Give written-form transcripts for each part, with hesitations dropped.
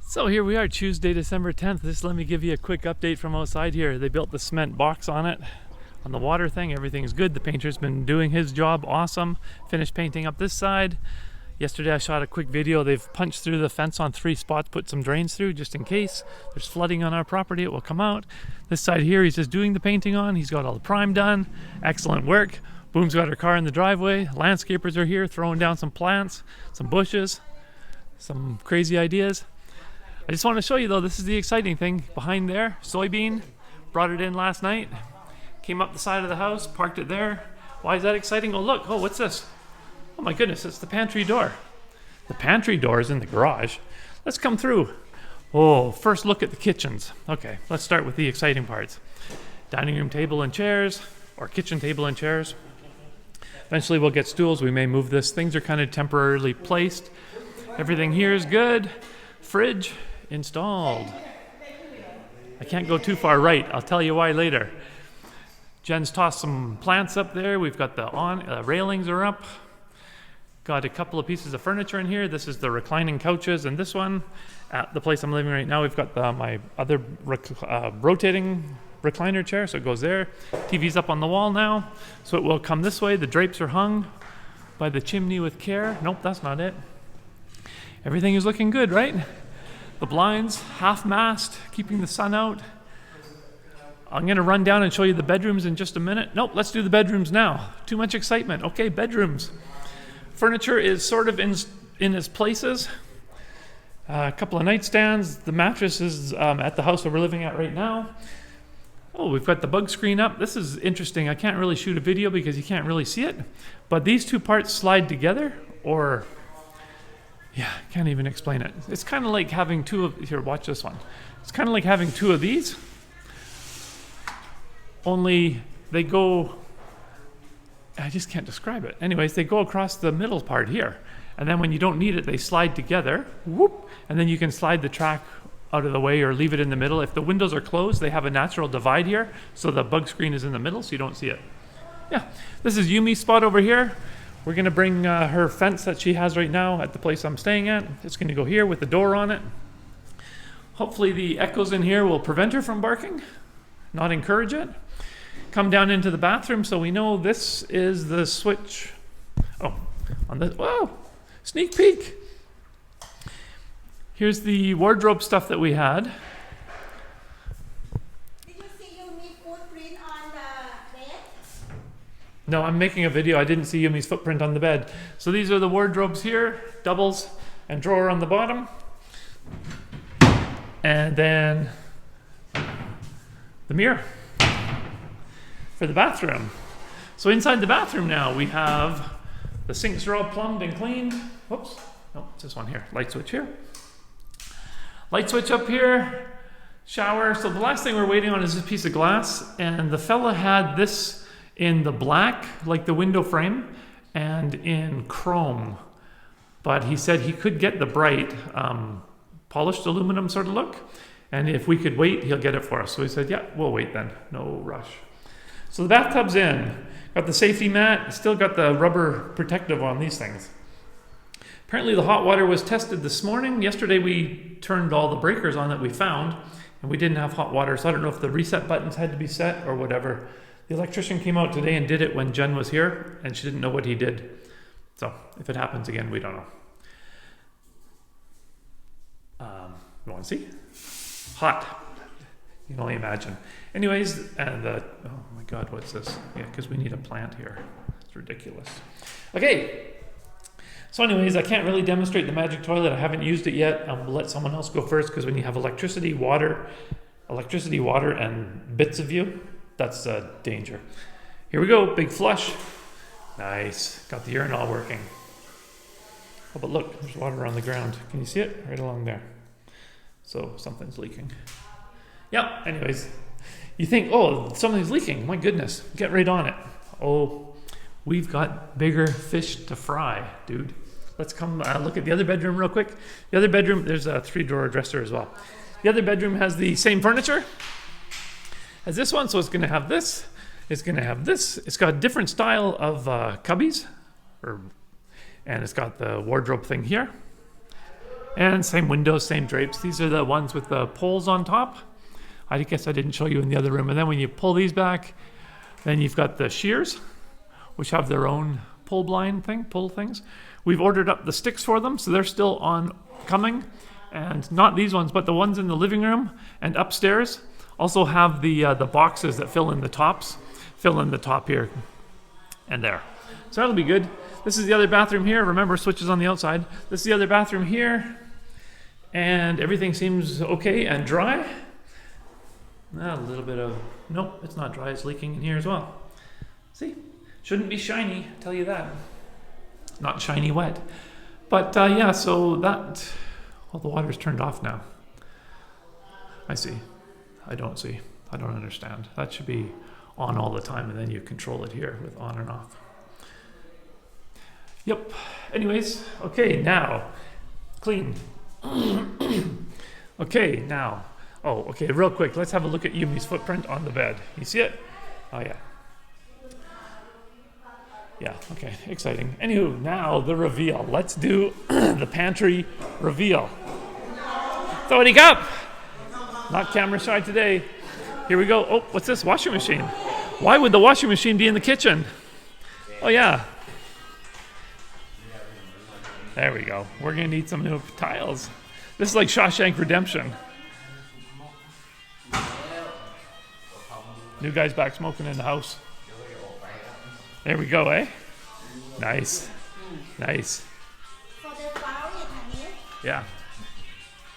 So here we are, Tuesday, December 10th. Just let me give you a quick update from outside here. They built the cement box on it, on the water thing. Everything's good. The painter's been doing his job. Awesome. Finished painting up this side. Yesterday I shot a quick video. They've punched through the fence on 3 spots, put some drains through just in case there's flooding on our property, it will come out. This side here, he's just doing the painting on. He's got all the prime done. Excellent work. Boom's got her car in the driveway. Landscapers are here throwing down some plants, some bushes, some crazy ideas. I just want to show you though, this is the exciting thing. Behind there, soybean, brought it in last night. Came up the side of the house, parked it there. Why is that exciting? Oh look, oh what's this? Oh my goodness, it's the pantry door. The pantry door is in the garage. Let's come through. Oh, first look at the kitchens. Okay, let's start with the exciting parts. Dining room table and chairs, or kitchen table and chairs. Eventually we'll get stools, we may move this. Things are kind of temporarily placed. Everything here is good. Fridge installed. I can't go too far right, I'll tell you why later. Jen's tossed some plants up there. We've got the railings are up. Got a couple of pieces of furniture in here. This is the reclining couches, and this one at the place I'm living right now, we've got my other rotating recliner chair, so it goes there. TV's up on the wall now, so it will come this way. The drapes are hung by the chimney with care. Nope, that's not it. Everything is looking good, right? The blinds, half mast, keeping the sun out. I'm gonna run down and show you the bedrooms in just a minute. Nope, let's do the bedrooms now. Too much excitement. Okay, bedrooms. Furniture is sort of in its places. A couple of nightstands. The mattress is at the house that we're living at right now. Oh, we've got the bug screen up. This is interesting. I can't really shoot a video because you can't really see it. But these two parts slide together, or yeah, can't even explain it. It's kind of like having two of, here, watch this one. It's kind of like having two of these, only they go, I just can't describe it. Anyways, they go across the middle part here. And then when you don't need it, they slide together, whoop, and then you can slide the track out of the way or leave it in the middle. If the windows are closed, they have a natural divide here, so the bug screen is in the middle, so you don't see it. Yeah, this is Yumi's spot over here. We're gonna bring her fence that she has right now at the place I'm staying at. It's gonna go here with the door on it. Hopefully the echoes in here will prevent her from barking, not encourage it. Come down into the bathroom, so we know this is the switch. Oh, on this, whoa, sneak peek. Here's the wardrobe stuff that we had. Did you see Yumi's footprint on the bed? No, I'm making a video. I didn't see Yumi's footprint on the bed. So these are the wardrobes here, doubles and drawer on the bottom. And then the mirror for the bathroom. So inside the bathroom now, we have the sinks are all plumbed and cleaned. Whoops, no, it's this one here. Light switch here. Light switch up here. Shower. So the last thing we're waiting on is this piece of glass. And the fella had this in the black, like the window frame, and in chrome. But he said he could get the bright polished aluminum sort of look. And if we could wait, he'll get it for us. So he said, yeah, we'll wait then. No rush. So the bathtub's in. Got the safety mat. Still got the rubber protective on these things. Apparently the hot water was tested this morning. Yesterday we turned all the breakers on that we found, and we didn't have hot water. So I don't know if the reset buttons had to be set or whatever. The electrician came out today and did it when Jen was here, and she didn't know what he did. So if it happens again, we don't know. You want to see? Hot. You can only imagine. Anyways, and oh my God, what's this? Yeah, because we need a plant here. It's ridiculous. Okay. So anyways, I can't really demonstrate the magic toilet. I haven't used it yet. I'll let someone else go first, because when you have electricity, water, and bits of you, that's a danger. Here we go, big flush. Nice, got the urinal working. Oh, but look, there's water on the ground. Can you see it? Right along there. So something's leaking. Yeah, anyways, you think, oh, something's leaking. My goodness, get right on it. Oh, we've got bigger fish to fry, dude. Let's come look at the other bedroom real quick. The other bedroom, there's a 3-drawer dresser as well. The other bedroom has the same furniture as this one, so it's gonna have this. It's going to have this. It's got a different style of cubbies, and it's got the wardrobe thing here. And same windows, same drapes. These are the ones with the poles on top. I guess I didn't show you in the other room. And then when you pull these back, then you've got the shears, which have their own pull things. We've ordered up the sticks for them, so they're still coming. And not these ones, but the ones in the living room and upstairs also have the boxes that fill in the tops. Fill in the top here and there. So that'll be good. This is the other bathroom here. Remember, switches on the outside. This is the other bathroom here. And everything seems okay and dry. A little bit of, nope, it's not dry. It's leaking in here as well. See, shouldn't be shiny, tell you that. Not shiny wet. But yeah, so that, well, the water's turned off now. I see. I don't see. I don't understand. That should be on all the time, and then you control it here with on and off. Yep. Anyways, okay, now clean. Okay, now. Oh, okay, real quick. Let's have a look at Yumi's footprint on the bed. You see it? Oh, yeah. Yeah, okay, exciting. Anywho, now the reveal. Let's do the pantry reveal. Throwing up. Not camera shy today. Here we go. Oh, what's this? Washing machine. Why would the washing machine be in the kitchen? Oh, yeah. There we go. We're going to need some new tiles. This is like Shawshank Redemption. New guy's back smoking in the house. There we go, eh? Nice. Nice. For the flower, Yeah.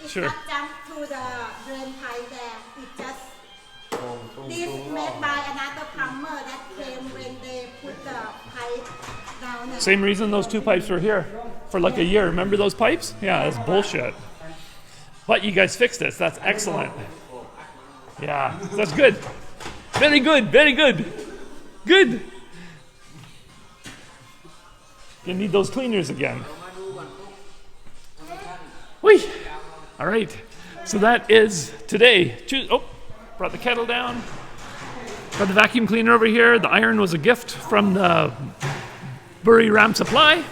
it Sure. not jump to the drain pipe there. It just this made by another plumber that came when they put the pipe down there. Same reason those two pipes were here for like a year. Remember those pipes? Yeah, that's bullshit. But you guys fixed this. That's excellent. Yeah, that's good. Very good, very good. Good. You need those cleaners again. Whee! All right. So that is today. Oh, brought the kettle down. Got the vacuum cleaner over here. The iron was a gift from the BURIRAM supply.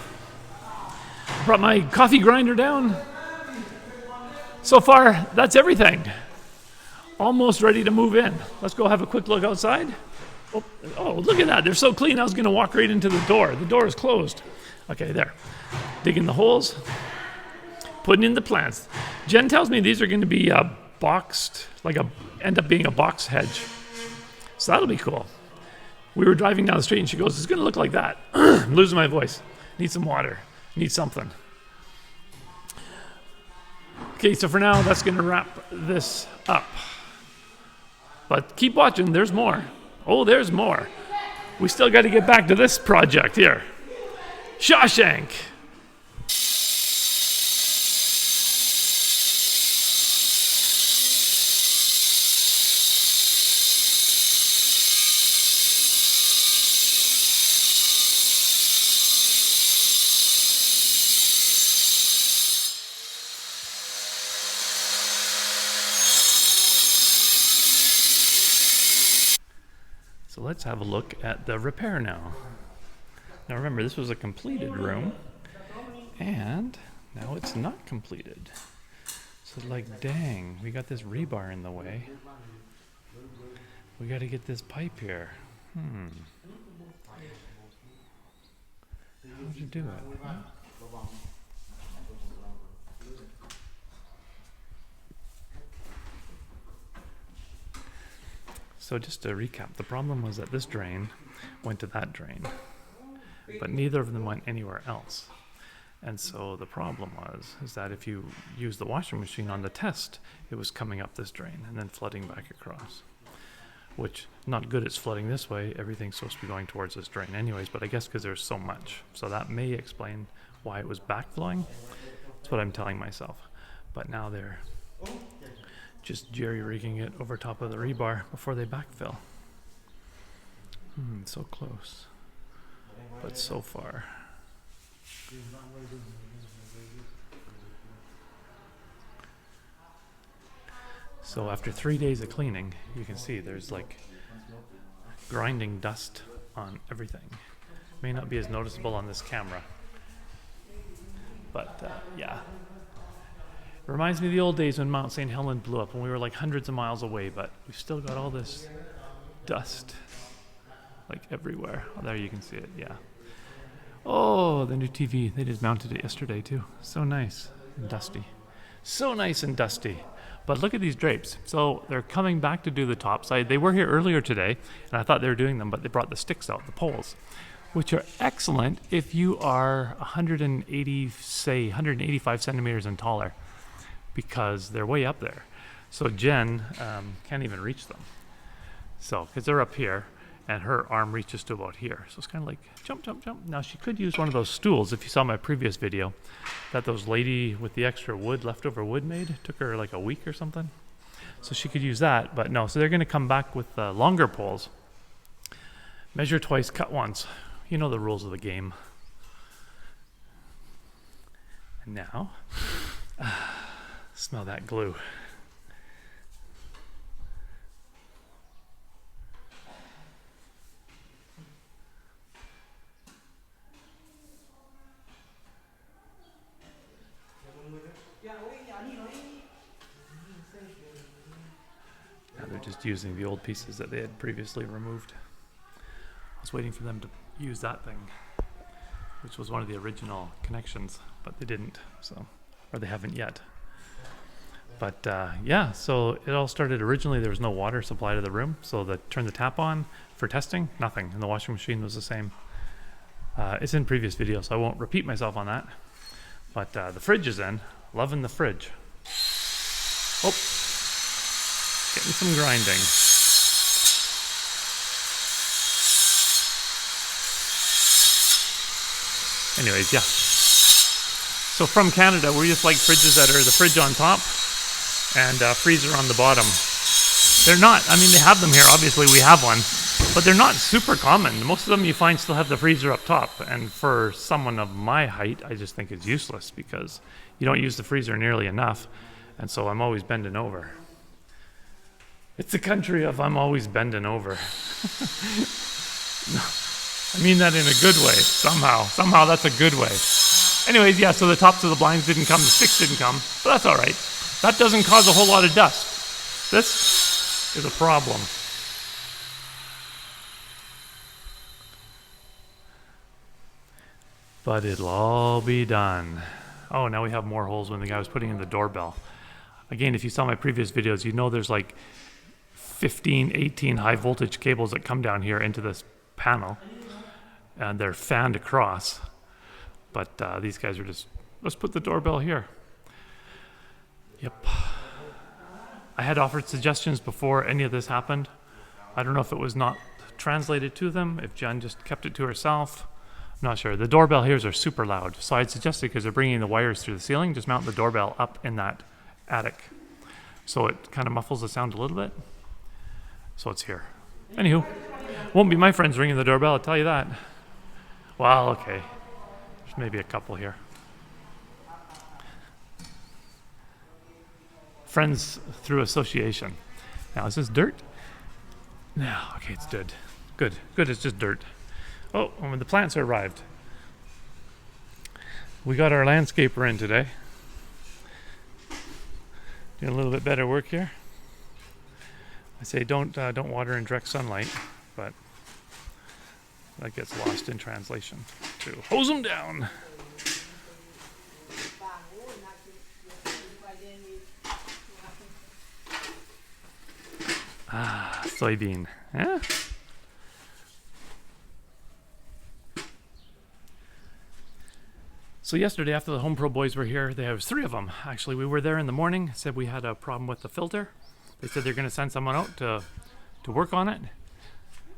Brought my coffee grinder down. So far, that's everything. Almost ready to move in. Let's go have a quick look outside. Oh, look at that. They're so clean. I was going to walk right into the door. The door is closed. Okay, there. Digging the holes. Putting in the plants. Jen tells me these are going to be boxed, end up being a box hedge. So that'll be cool. We were driving down the street and she goes, it's going to look like that. I'm losing my voice. Need some water. Need something. Okay, so for now, that's going to wrap this up. But keep watching. There's more. Oh, there's more. We still got to get back to this project here. Shawshank. So let's have a look at the repair now. Now remember, this was a completed room, and now it's not completed. So like, dang, we got this rebar in the way. We got to get this pipe here. How'd you do it? So just to recap, the problem was that this drain went to that drain, but neither of them went anywhere else. And so the problem is that if you use the washing machine on the test, it was coming up this drain and then flooding back across, which not good. It's flooding this way. Everything's supposed to be going towards this drain anyways, but I guess because there's so much. So that may explain why it was backflowing. That's what I'm telling myself. But now they're just jerry-rigging it over top of the rebar before they backfill. So close, but so far. So after 3 days of cleaning, you can see there's like grinding dust on everything. May not be as noticeable on this camera, but yeah. Reminds me of the old days when Mount St. Helens blew up and we were like hundreds of miles away, but we've still got all this dust like everywhere. Oh, there you can see it, yeah. Oh, the new TV. They just mounted it yesterday too. So nice and dusty. So nice and dusty. But look at these drapes. So they're coming back to do the top side. They were here earlier today, and I thought they were doing them, but they brought the sticks out, the poles, which are excellent if you are 180, say 185 centimeters and taller, because they're way up there. So Jen can't even reach them. So, because they're up here, and her arm reaches to about here. So it's kind of like jump, jump, jump. Now she could use one of those stools. If you saw my previous video, that those lady with the extra wood, leftover wood made, took her like a week or something. So she could use that, but no. So they're gonna come back with longer poles. Measure twice, cut once. You know the rules of the game. And now, smell that glue. Now they're just using the old pieces that they had previously removed. I was waiting for them to use that thing, which was one of the original connections, but they didn't, so, or they haven't yet. But yeah, so it all started originally, there was no water supply to the room, so they turned the tap on for testing, nothing, and the washing machine was the same. It's in previous videos, so I won't repeat myself on that. But the fridge is in, loving the fridge. Oh, getting some grinding. Anyways, yeah. So from Canada, we just like fridges that are the fridge on top and freezer on the bottom. They're not, I mean, they have them here, obviously we have one, but they're not super common. Most of them you find still have the freezer up top, and for someone of my height, I just think it's useless because you don't use the freezer nearly enough, and so I'm always bending over. It's the country of I'm always bending over. I mean that in a good way, somehow. Somehow that's a good way. Anyways, yeah, so the tops of the blinds didn't come, the sticks didn't come, but that's all right. That doesn't cause a whole lot of dust. This is a problem. But it'll all be done. Oh, now we have more holes when the guy was putting in the doorbell. Again, if you saw my previous videos, you know there's like 15, 18 high voltage cables that come down here into this panel, and they're fanned across. But these guys are just, let's put the doorbell here. Yep. I had offered suggestions before any of this happened. I don't know if it was not translated to them, if Jen just kept it to herself. I'm not sure. The doorbell here are super loud, so I'd suggested, because they're bringing the wires through the ceiling, just mount the doorbell up in that attic. So it kind of muffles the sound a little bit. So it's here. Anywho, won't be my friends ringing the doorbell, I'll tell you that. Well, okay. There's maybe a couple here. Friends through association. Now, is this dirt? No, okay, it's good. Good, good, it's just dirt. Oh, when the plants arrived. We got our landscaper in today. Doing a little bit better work here. I say don't water in direct sunlight, but that gets lost in translation. To hose them down. Ah, soybean. Yeah. So yesterday, after the HOMEPRO boys were here, there was 3 of them. Actually, we were there in the morning, said we had a problem with the filter. They said they're going to send someone out to work on it,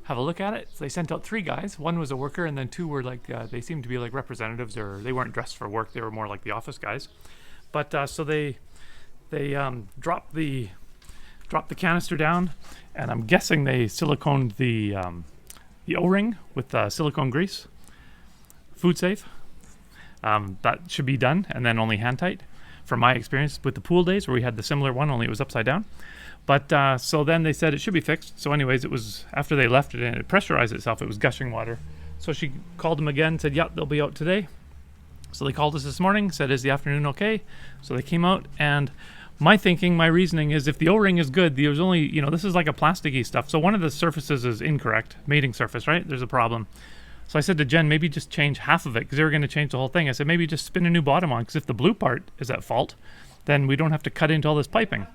have a look at it. So they sent out 3 guys. 1 was a worker, and then 2 were like, they seemed to be like representatives, or they weren't dressed for work. They were more like the office guys. But so they dropped the canister down, and I'm guessing they siliconed the O-ring with silicone grease. Food safe. That should be done, and then only hand tight. from my experience with the pool days where we had the similar one, only it was upside down. But so then they said it should be fixed. So anyways, it was after they left it and it pressurized itself, it was gushing water. So she called them again, said, yeah, they'll be out today. So they called us this morning, said, is the afternoon okay? So they came out, and my thinking, my reasoning is if the O-ring is good, there's only, you know, this is like a plasticky stuff. So one of the surfaces is incorrect, mating surface, right? There's a problem. So I said to Jen, maybe just change half of it because they were going to change the whole thing. I said, maybe just spin a new bottom on because if the blue part is at fault, then we don't have to cut into all this piping.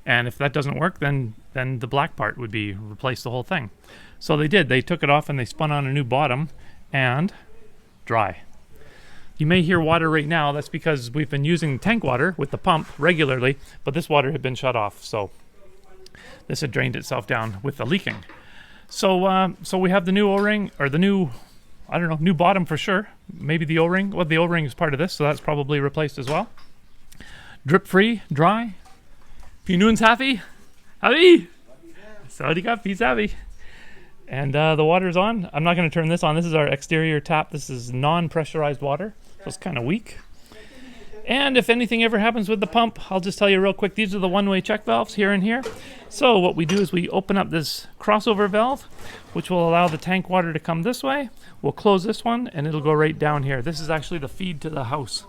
And if that doesn't work, then the black part would be replace the whole thing. So they did. They took it off and they spun on a new bottom and dry. You may hear water right now. That's because we've been using tank water with the pump regularly, but this water had been shut off. So this had drained itself down with the leaking. So so we have the new O-ring, or the new, I don't know, new bottom for sure. Maybe the O-ring. Well, the O-ring is part of this, so that's probably replaced as well. Drip free, dry. Pinuns happy? Happy? Saudi ka, peace happy. And the water's on. I'm not going to turn this on. This is our exterior tap. This is non-pressurized water, so it's kind of weak. And if anything ever happens with the pump, I'll just tell you real quick, these are the one-way check valves here and here. So what we do is we open up this crossover valve, which will allow the tank water to come this way. We'll close this one, and it'll go right down here. This is actually the feed to the house.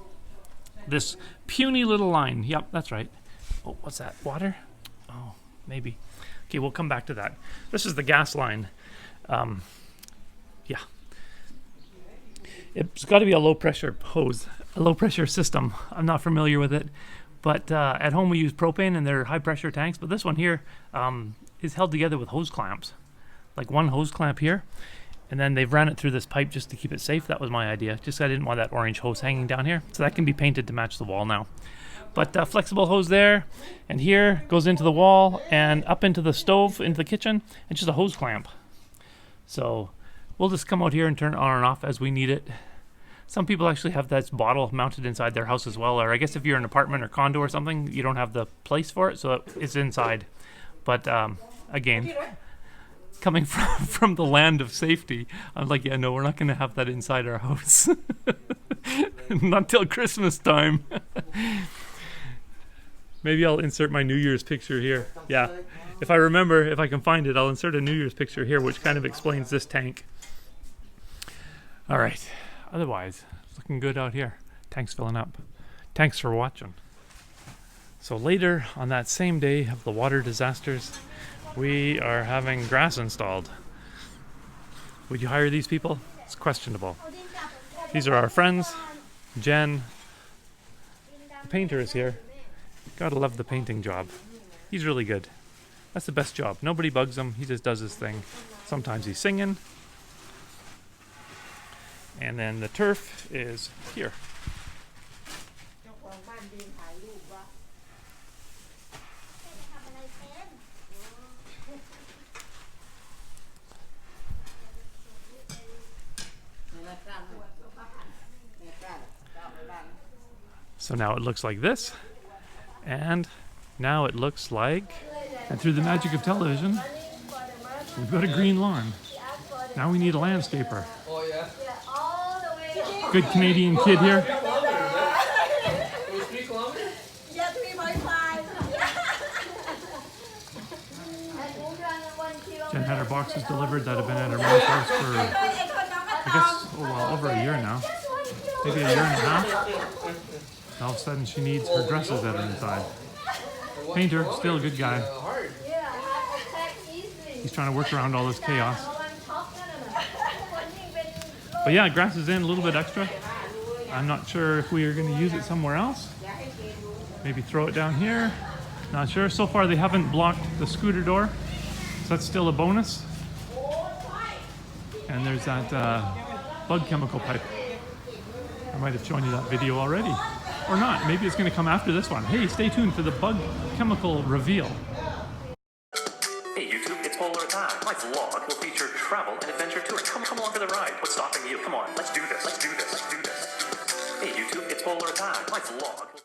This puny little line. Yep, that's right. Oh, what's that? Water? Oh, maybe. Okay, we'll come back to that. This is the gas line. Yeah. It's got to be a low-pressure hose, a low-pressure system. I'm not familiar with it, but at home we use propane and they're high-pressure tanks, but this one here is held together with hose clamps, like one hose clamp here, and then they've ran it through this pipe just to keep it safe. That was my idea. Just I didn't want that orange hose hanging down here, so that can be painted to match the wall now. But flexible hose there, and here goes into the wall and up into the stove, into the kitchen, and just a hose clamp. So we'll just come out here and turn it on and off as we need it. Some people actually have that bottle mounted inside their house as well, or I guess if you're in an apartment or condo or something, you don't have the place for it, so it's inside. But again, coming from the land of safety, I'm like, yeah, no, we're not going to have that inside our house. Not till Christmas time. Maybe I'll insert my New Year's picture here. Yeah, if I remember, if I can find it, I'll insert a New Year's picture here, which kind of explains this tank. All right, otherwise, it's looking good out here. Tank's filling up. Thanks for watching. So later on that same day of the water disasters, we are having grass installed. Would you hire these people? It's questionable. These are our friends. Jen, the painter, is here. Gotta love the painting job. He's really good. That's the best job. Nobody bugs him. He just does his thing. Sometimes he's singing. And then the turf is here. So now it looks like this. And now it looks like, and through the magic of television, we've got a green lawn. Now we need a landscaper. Good Canadian kid here. Jen had her boxes delivered that have been at her mom's house for, I guess, oh well, over a year now. Maybe a year and a half. All of a sudden she needs her dresses that are inside. Painter, still a good guy. He's trying to work around all this chaos. But yeah, grass is in a little bit extra. I'm not sure if we are going to use it somewhere else. Maybe throw it down here. Not sure. So far they haven't blocked the scooter door, so that's still a bonus. And there's that bug chemical pipe. I might have shown you that video already. Or not. Maybe it's going to come after this one. Hey, stay tuned for the bug chemical reveal. Hey YouTube, it's PolarAttack. My vlog will feature travel and adventure touring. Come along for the ride. What's stopping you? Come on, let's do this. Let's do this. Let's do this. Hey YouTube, it's PolarAttack. My vlog.